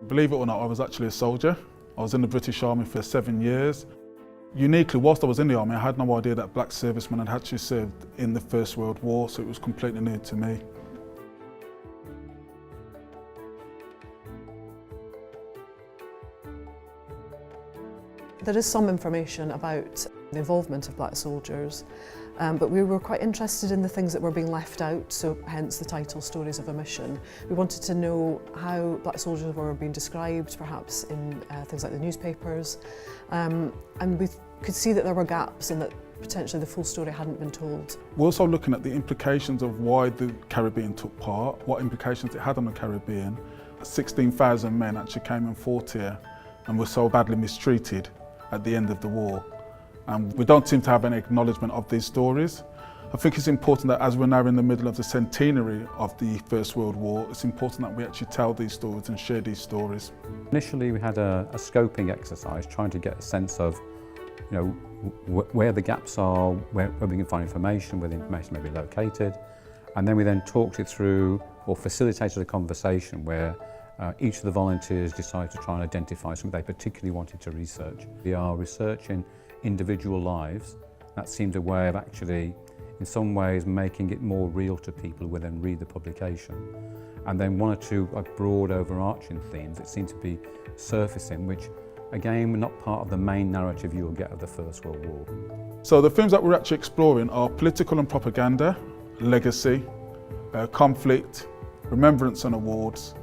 Believe it or not, I was actually a soldier. I was in the British Army for 7 years. Uniquely, whilst I was in the army, I had no idea that black servicemen had actually served in the First World War, so it was completely new to me. There is some information about the involvement of black soldiers, but we were quite interested in the things that were being left out, so hence the title Stories of Omission. We wanted to know how black soldiers were being described, perhaps in things like the newspapers, and we could see that there were gaps and that potentially the full story hadn't been told. We're also looking at the implications of why the Caribbean took part, what implications it had on the Caribbean. 16,000 men actually came and fought here and were so badly mistreated at the end of the war. And we don't seem to have any acknowledgement of these stories. I think it's important that as we're now in the middle of the centenary of the First World War, it's important that we actually tell these stories and share these stories. Initially we had a scoping exercise trying to get a sense of where the gaps are, where we can find information, where the information may be located. And then we then talked it through or facilitated a conversation where each of the volunteers decided to try and identify something they particularly wanted to research. We are researching individual lives. That seemed a way of actually, in some ways, making it more real to people who then read the publication. And then one or two broad overarching themes that seem to be surfacing, which again were not part of the main narrative you'll get of the First World War. So the themes that we're actually exploring are political and propaganda, legacy, conflict, remembrance and awards,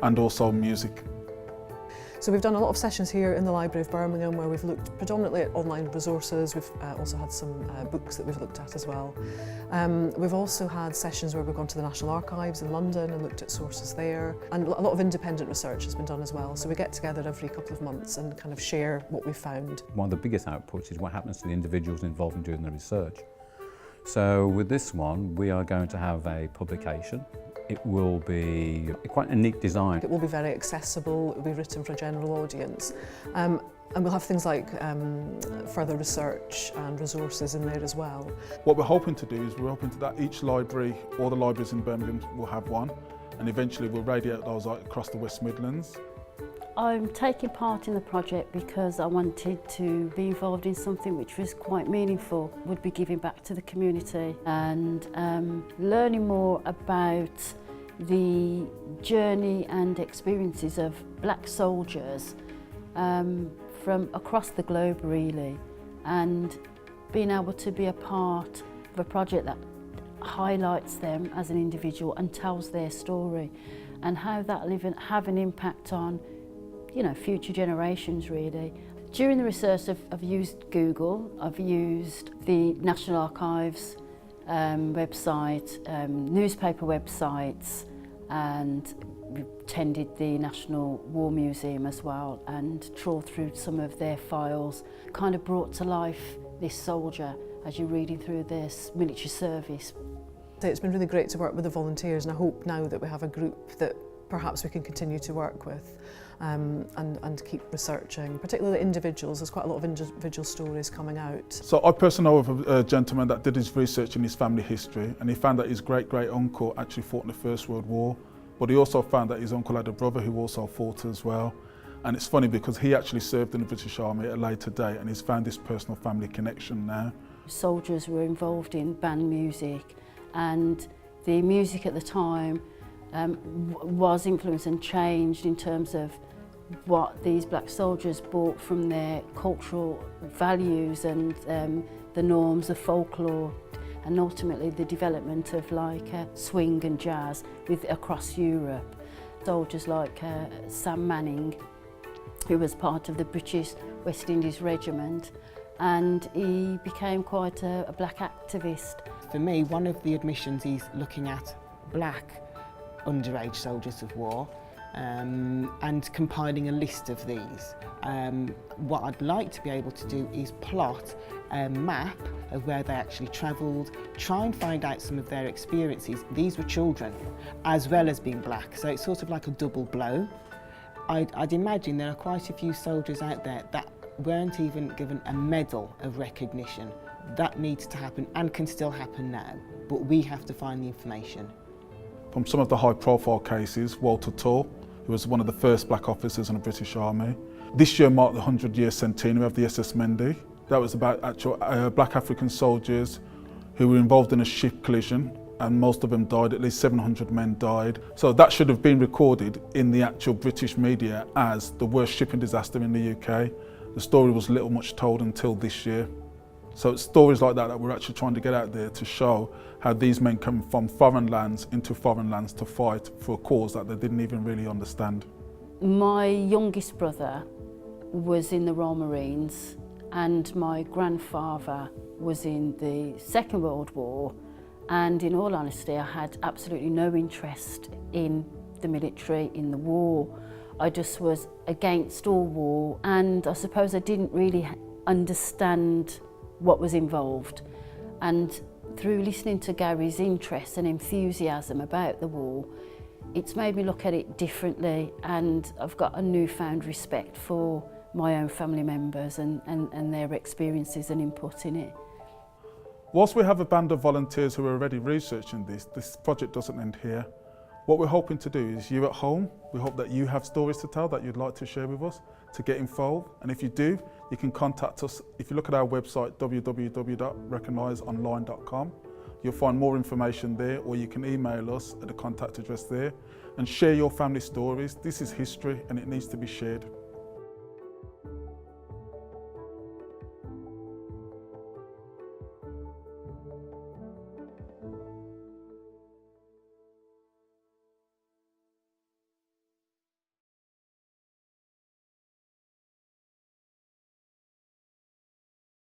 and also music. So we've done a lot of sessions here in the Library of Birmingham where we've looked predominantly at online resources. We've also had some books that we've looked at as well. We've also had sessions where we've gone to the National Archives in London and looked at sources there. And a lot of independent research has been done as well. So we get together every couple of months and kind of share what we've found. One of the biggest outputs is what happens to the individuals involved in doing the research. So with this one, we are going to have a publication. It will be quite a neat design. It will be very accessible, it will be written for a general audience. And we'll have things like further research and resources in there as well. What we're hoping to do is we're hoping that each library, all the libraries in Birmingham will have one, and eventually we'll radiate those out across the West Midlands. I'm taking part in the project because I wanted to be involved in something which was quite meaningful, would be giving back to the community and learning more about the journey and experiences of black soldiers from across the globe really, and being able to be a part of a project that highlights them as an individual and tells their story and how that will even have an impact on future generations really. During the research I've used Google, I've used the National Archives website, newspaper websites, and we've attended the National War Museum as well and trawled through some of their files, kind of brought to life this soldier as you're reading through this military service. It's been really great to work with the volunteers, and I hope now that we have a group that perhaps we can continue to work with and keep researching, particularly individuals. There's quite a lot of individual stories coming out. So I personally know of a gentleman that did his research in his family history, and he found that his great-great-uncle actually fought in the First World War, but he also found that his uncle had a brother who also fought as well. And it's funny because he actually served in the British Army at a later date, and he's found this personal family connection now. Soldiers were involved in band music, and the music at the time was influenced and changed in terms of what these black soldiers brought from their cultural values and the norms of folklore, and ultimately the development of swing and jazz across Europe. Soldiers like Sam Manning, who was part of the British West Indies Regiment, and he became quite a black activist. For me, one of the admissions is looking at black underage soldiers of war and compiling a list of these. What I'd like to be able to do is plot a map of where they actually travelled, try and find out some of their experiences. These were children as well as being black, so it's sort of like a double blow. I'd imagine there are quite a few soldiers out there that weren't even given a medal of recognition. That needs to happen and can still happen now, but we have to find the information. From some of the high-profile cases, Walter Tull, who was one of the first black officers in the British Army. This year marked the 100-year centenary of the SS Mendy. That was about actual black African soldiers who were involved in a ship collision, and most of them died, at least 700 men died. So that should have been recorded in the actual British media as the worst shipping disaster in the UK. The story was little much told until this year. So it's stories like that that we're actually trying to get out there to show how these men come from foreign lands into foreign lands to fight for a cause that they didn't even really understand. My youngest brother was in the Royal Marines, and my grandfather was in the Second World War. And in all honesty, I had absolutely no interest in the military, in the war. I just was against all war, and I suppose I didn't really understand what was involved. And through listening to Gary's interest and enthusiasm about the war, it's made me look at it differently, and I've got a newfound respect for my own family members and their experiences and input in it. Whilst we have a band of volunteers who are already researching this project doesn't end here. What we're hoping to do is, you at home, we hope that you have stories to tell that you'd like to share with us, to get involved. And if you do, you can contact us. If you look at our website, www.recogniseonline.com, you'll find more information there, or you can email us at the contact address there and share your family stories. This is history and it needs to be shared.